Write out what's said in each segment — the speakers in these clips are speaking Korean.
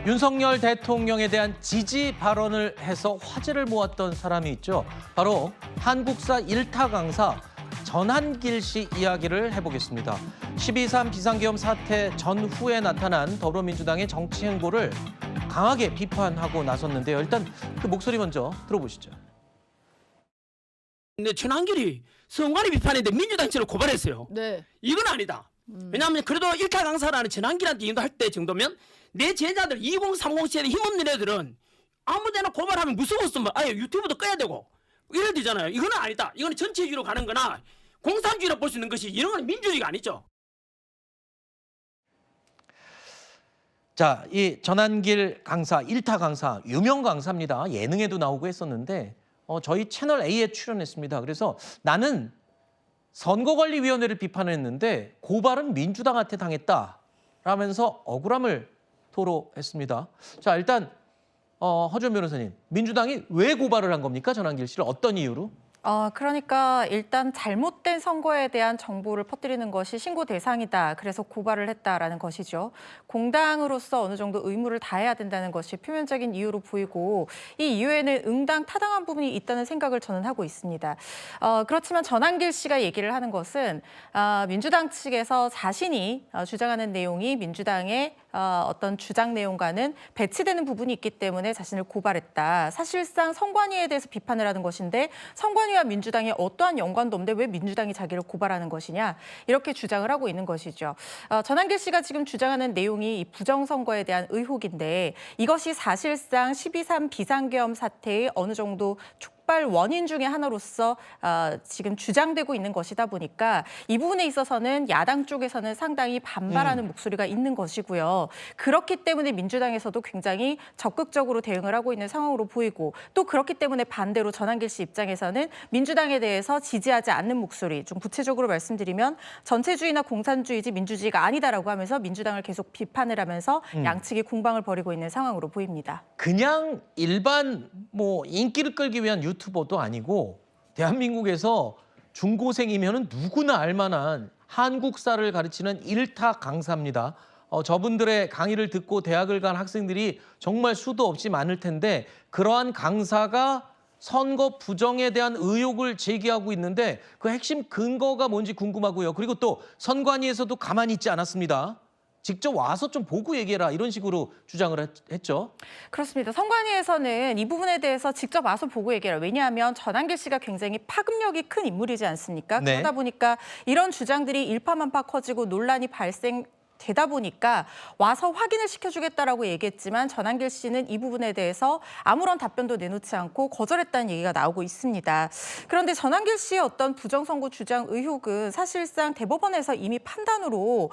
윤석열 대통령에 대한 지지 발언을 해서 화제를 모았던 사람이 있죠. 바로 한국사 일타 강사 전한길 씨 이야기를 해보겠습니다. 12.3 비상계엄 사태 전후에 나타난 더불어민주당의 정치 행보를 강하게 비판하고 나섰는데요. 일단 그 목소리 먼저 들어보시죠. 근데 전한길이 선관위 비판했는데 민주당 측을 고발했어요. 네. 이건 아니다. 왜냐하면 그래도 일타 강사라는 전한길한테 인도할 때 정도면 내 제자들 2030 세대 힘없는 애들은 아무데나 고발하면 무서웠으면 아예 유튜브도 꺼야 되고 이래야 되잖아요. 이거는 아니다. 이거는 전체주의로 가는 거나 공산주의로 볼 수 있는 것이 이런 건 민주주의가 아니죠. 자, 이 전한길 강사, 일타 강사, 유명 강사입니다. 예능에도 나오고 했었는데 저희 채널 A에 출연했습니다. 그래서 나는 선거관리위원회를 비판했는데 고발은 민주당한테 당했다 라면서 억울함을 토로했습니다. 자, 일단 허준 변호사님, 민주당이 왜 고발을 한 겁니까? 전한길 씨를 어떤 이유로? 그러니까 일단 잘못된 선거에 대한 정보를 퍼뜨리는 것이 신고 대상이다. 그래서 고발을 했다라는 것이죠. 공당으로서 어느 정도 의무를 다해야 된다는 것이 표면적인 이유로 보이고 이 이유에는 응당 타당한 부분이 있다는 생각을 저는 하고 있습니다. 그렇지만 전한길 씨가 얘기를 하는 것은 민주당 측에서 자신이 주장하는 내용이 민주당의 어떤 주장 내용과는 배치되는 부분이 있기 때문에 자신을 고발했다. 사실상 선관위에 대해서 비판을 하는 것인데 선관위와 민주당이 어떠한 연관도 없는데 왜 민주당이 자기를 고발하는 것이냐 이렇게 주장을 하고 있는 것이죠. 전한길 씨가 지금 주장하는 내용이 이 부정선거에 대한 의혹인데 이것이 사실상 12.3 비상계엄 사태의 어느 정도 촉발 원인 중에 하나로서 지금 주장되고 있는 것이다 보니까 이 부분에 있어서는 야당 쪽에서는 상당히 반발하는 목소리가 있는 것이고요. 그렇기 때문에 민주당에서도 굉장히 적극적으로 대응을 하고 있는 상황으로 보이고 또 그렇기 때문에 반대로 전한길 씨 입장에서는 민주당에 대해서 지지하지 않는 목소리, 좀 구체적으로 말씀드리면 전체주의나 공산주의지 민주주의가 아니다라고 하면서 민주당을 계속 비판을 하면서 양측이 공방을 벌이고 있는 상황으로 보입니다. 그냥 일반 인기를 끌기 위한 유튜버도 아니고 대한민국에서 중고생이면 누구나 알만한 한국사를 가르치는 일타 강사입니다. 저분들의 강의를 듣고 대학을 간 학생들이 정말 수도 없이 많을 텐데 그러한 강사가 선거 부정에 대한 의혹을 제기하고 있는데 그 핵심 근거가 뭔지 궁금하고요. 그리고 또 선관위에서도 가만히 있지 않았습니다. 직접 와서 좀 보고 얘기해라 이런 식으로 주장을 했죠. 그렇습니다. 선관위에서는 이 부분에 대해서 직접 와서 보고 얘기해라. 왜냐하면 전한길 씨가 굉장히 파급력이 큰 인물이지 않습니까? 네. 그러다 보니까 이런 주장들이 일파만파 커지고 논란이 되다 보니까 와서 확인을 시켜주겠다라고 얘기했지만 전한길 씨는 이 부분에 대해서 아무런 답변도 내놓지 않고 거절했다는 얘기가 나오고 있습니다. 그런데 전한길 씨의 어떤 부정선거 주장 의혹은 사실상 대법원에서 이미 판단으로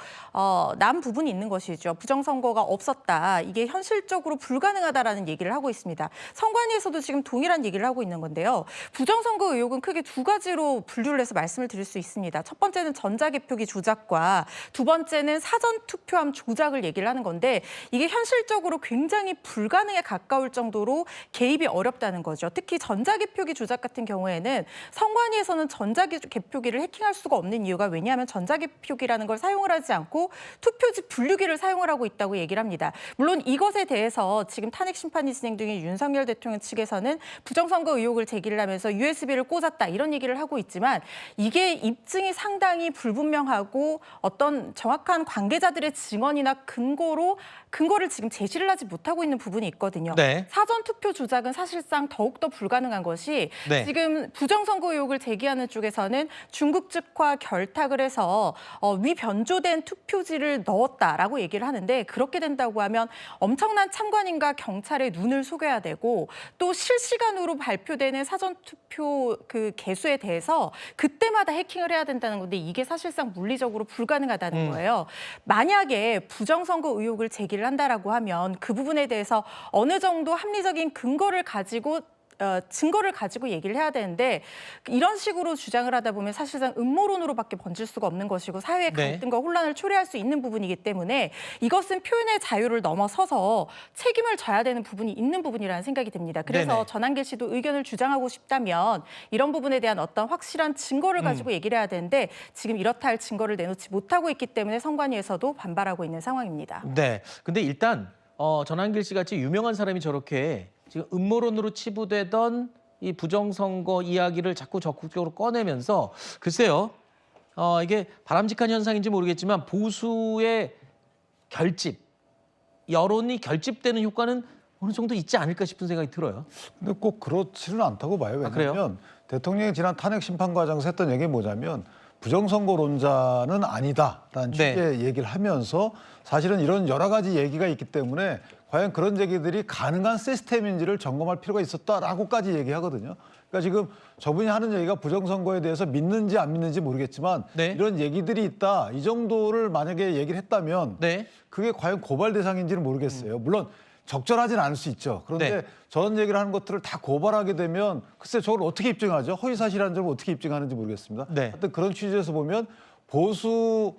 난 부분이 있는 것이죠. 부정선거가 없었다. 이게 현실적으로 불가능하다라는 얘기를 하고 있습니다. 선관위에서도 지금 동일한 얘기를 하고 있는 건데요. 부정선거 의혹은 크게 두 가지로 분류를 해서 말씀을 드릴 수 있습니다. 첫 번째는 전자개표기 조작과 두 번째는 사전 투표함 조작을 얘기를 하는 건데 이게 현실적으로 굉장히 불가능에 가까울 정도로 개입이 어렵다는 거죠. 특히 전자개표기 조작 같은 경우에는 선관위에서는 전자개표기를 해킹할 수가 없는 이유가 왜냐하면 전자개표기라는 걸 사용을 하지 않고 투표지 분류기를 사용을 하고 있다고 얘기를 합니다. 물론 이것에 대해서 지금 탄핵 심판이 진행 중인 윤석열 대통령 측에서는 부정선거 의혹을 제기를 하면서 USB를 꽂았다 이런 얘기를 하고 있지만 이게 입증이 상당히 불분명하고 어떤 정확한 관계자들의 증언이나 근거를 지금 제시를 하지 못하고 있는 부분이 있거든요. 네. 사전 투표 조작은 사실상 더욱더 불가능한 것이 네. 지금 부정선거 의혹을 제기하는 쪽에서는 중국 측과 결탁을 해서 위변조된 투표지를 넣었다라고 얘기를 하는데 그렇게 된다고 하면 엄청난 참관인과 경찰의 눈을 속여야 되고 또 실시간으로 발표되는 사전 투표 그 개수에 대해서 그때마다 해킹을 해야 된다는 건데 이게 사실상 물리적으로 불가능하다는 거예요. 만약에 부정선거 의혹을 제기를 한다라고 하면 그 부분에 대해서 어느 정도 합리적인 근거를 가지고 증거를 가지고 얘기를 해야 되는데 이런 식으로 주장을 하다 보면 사실상 음모론으로밖에 번질 수가 없는 것이고 사회의 갈등과 혼란을 초래할 수 있는 부분이기 때문에 이것은 표현의 자유를 넘어서서 책임을 져야 되는 부분이 있는 부분이라는 생각이 듭니다. 그래서 네네. 전한길 씨도 의견을 주장하고 싶다면 이런 부분에 대한 어떤 확실한 증거를 가지고 얘기를 해야 되는데 지금 이렇다 할 증거를 내놓지 못하고 있기 때문에 선관위에서도 반발하고 있는 상황입니다. 네. 근데 일단 전한길 씨 같이 유명한 사람이 저렇게 지금 음모론으로 치부되던 이 부정선거 이야기를 자꾸 적극적으로 꺼내면서 글쎄요. 이게 바람직한 현상인지 모르겠지만 보수의 결집, 여론이 결집되는 효과는 어느 정도 있지 않을까 싶은 생각이 들어요. 근데 꼭 그렇지는 않다고 봐요. 그래요? 왜냐하면 대통령이 지난 탄핵 심판 과정에서 했던 얘기가 뭐냐면 부정선거론자는 아니다라는 네. 취지의 얘기를 하면서 사실은 이런 여러 가지 얘기가 있기 때문에 과연 그런 얘기들이 가능한 시스템인지를 점검할 필요가 있었다라고까지 얘기하거든요. 그러니까 지금 저분이 하는 얘기가 부정선거에 대해서 믿는지 안 믿는지 모르겠지만 네. 이런 얘기들이 있다. 이 정도를 만약에 얘기를 했다면 네. 그게 과연 고발 대상인지는 모르겠어요. 물론 적절하진 않을 수 있죠. 그런데 네. 저런 얘기를 하는 것들을 다 고발하게 되면 글쎄 저걸 어떻게 입증하죠? 허위사실이라는 점을 어떻게 입증하는지 모르겠습니다. 네. 하여튼 그런 취지에서 보면 보수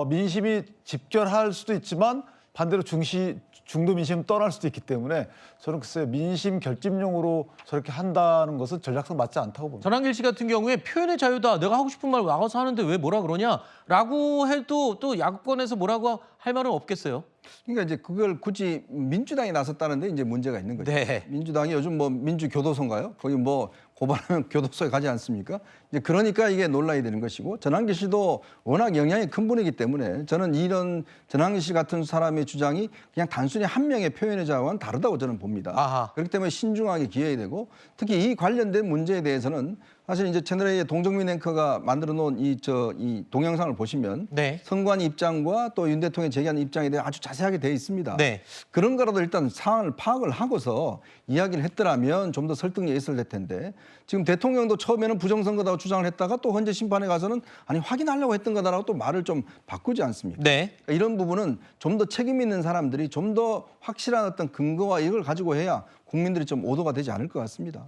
민심이 집결할 수도 있지만 반대로 중도 민심 떠날 수도 있기 때문에 저는 글쎄 민심 결집용으로 저렇게 한다는 것은 전략상 맞지 않다고 봅니다. 전한길 씨 같은 경우에 표현의 자유다. 내가 하고 싶은 말 나가서 하는데 왜 뭐라 그러냐라고 해도 또 야구권에서 뭐라고 할 말은 없겠어요. 그러니까 이제 그걸 굳이 민주당이 나섰다는데 이제 문제가 있는 거죠. 네. 민주당이 요즘 뭐 민주교도소인가요? 거기 뭐 고발하면 교도소에 가지 않습니까? 이제 그러니까 이게 논란이 되는 것이고 전한길 씨도 워낙 영향이 큰 분이기 때문에 저는 이런 전한길 씨 같은 사람의 주장이 그냥 단순히 한 명의 표현의 자유와는 다르다고 저는 봅니다. 아하. 그렇기 때문에 신중하게 기해야 되고 특히 이 관련된 문제에 대해서는 사실 이제 채널A의 동정민 앵커가 만들어 놓은 이 동영상을 보시면 네. 선관 입장과 또 윤 대통령이 제기한 입장에 대해 아주 자세하게 되어 있습니다. 네. 그런 거라도 일단 상황을 파악을 하고서 이야기를 했더라면 좀 더 설득력이 있을 텐데 지금 대통령도 처음에는 부정선거다고 주장을 했다가 또 헌재 심판에 가서는 아니 확인하려고 했던 거다라고 또 말을 좀 바꾸지 않습니까? 네. 그러니까 이런 부분은 좀 더 책임 있는 사람들이 좀 더 확실한 어떤 근거와 이걸 가지고 해야 국민들이 좀 오도가 되지 않을 것 같습니다.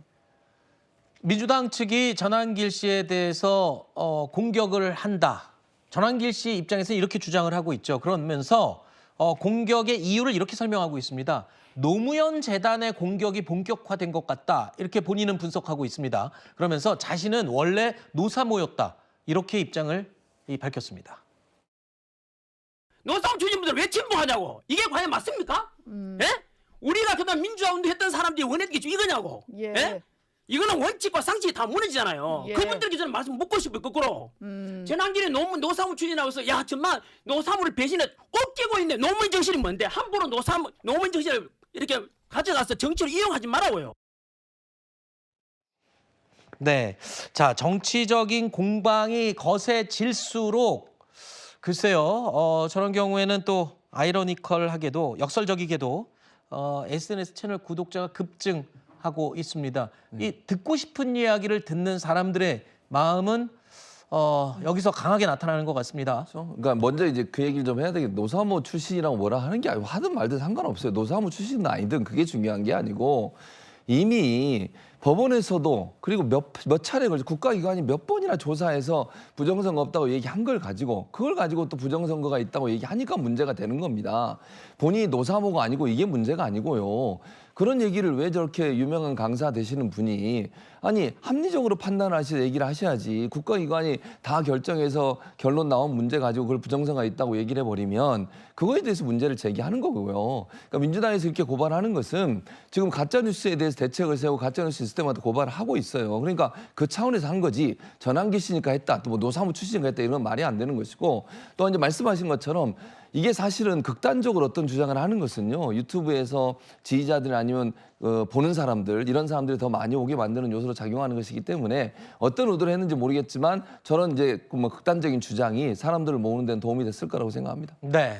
민주당 측이 전한길 씨에 대해서 공격을 한다. 전한길 씨 입장에서는 이렇게 주장을 하고 있죠. 그러면서 공격의 이유를 이렇게 설명하고 있습니다. 노무현 재단의 공격이 본격화된 것 같다. 이렇게 본인은 분석하고 있습니다. 그러면서 자신은 원래 노사모였다. 이렇게 입장을 밝혔습니다. 노사모 주진분들 왜 침묵하냐고. 이게 과연 맞습니까? 예? 우리가 그동안 민주화 운동했던 사람들이 원했던 게 이거냐고. 예. 예? 이거는 원칙과 상식이 다 무너지잖아요. 예. 그분들께 저는 말씀 묻고 싶어요. 거꾸로. 전한길이 노사모 추진하고서 야 정말 노사모를 배신해 꺾이고 있네. 노무현 정신이 뭔데 함부로 노무현 정신을 이렇게 가져가서 정치로 이용하지 말라고요. 네. 자, 정치적인 공방이 거세질수록 글쎄요. 저런 경우에는 또 아이러니컬하게도 역설적이게도 SNS 채널 구독자가 급증하고 있습니다. 이 듣고 싶은 이야기를 듣는 사람들의 마음은 여기서 강하게 나타나는 것 같습니다. 그러니까 먼저 이제 그 얘기를 좀 해야 되겠다. 노사모 출신이라고 뭐라 하는 게 아니고 하든 말든 상관없어요. 노사모 출신은 아니든 그게 중요한 게 아니고 이미 법원에서도 그리고 몇 차례 걸쳐 국가기관이 몇 번이나 조사해서 부정선거 없다고 얘기한 걸 가지고 그걸 가지고 또 부정선거가 있다고 얘기하니까 문제가 되는 겁니다. 본인이 노사모가 아니고 이게 문제가 아니고요. 그런 얘기를 왜 저렇게 유명한 강사 되시는 분이 아니 합리적으로 판단하셔서 얘기를 하셔야지 국가기관이 다 결정해서 결론 나온 문제 가지고 그걸 부정선거가 있다고 얘기를 해버리면 그거에 대해서 문제를 제기하는 거고요. 그러니까 민주당에서 이렇게 고발하는 것은 지금 가짜뉴스에 대해서 대책을 세우고 가짜뉴스 있을 때마다 고발을 하고 있어요. 그러니까 그 차원에서 한 거지 전한길 씨니까 했다 또 뭐 노사모 출신이니까 했다 이런 건 말이 안 되는 것이고 또 이제 말씀하신 것처럼 이게 사실은 극단적으로 어떤 주장을 하는 것은요. 유튜브에서 지지자들 아니면 보는 사람들 이런 사람들이 더 많이 오게 만드는 요소로 작용하는 것이기 때문에 어떤 의도를 했는지 모르겠지만 저런 이제 뭐 극단적인 주장이 사람들을 모으는 데는 도움이 됐을 거라고 생각합니다. 네.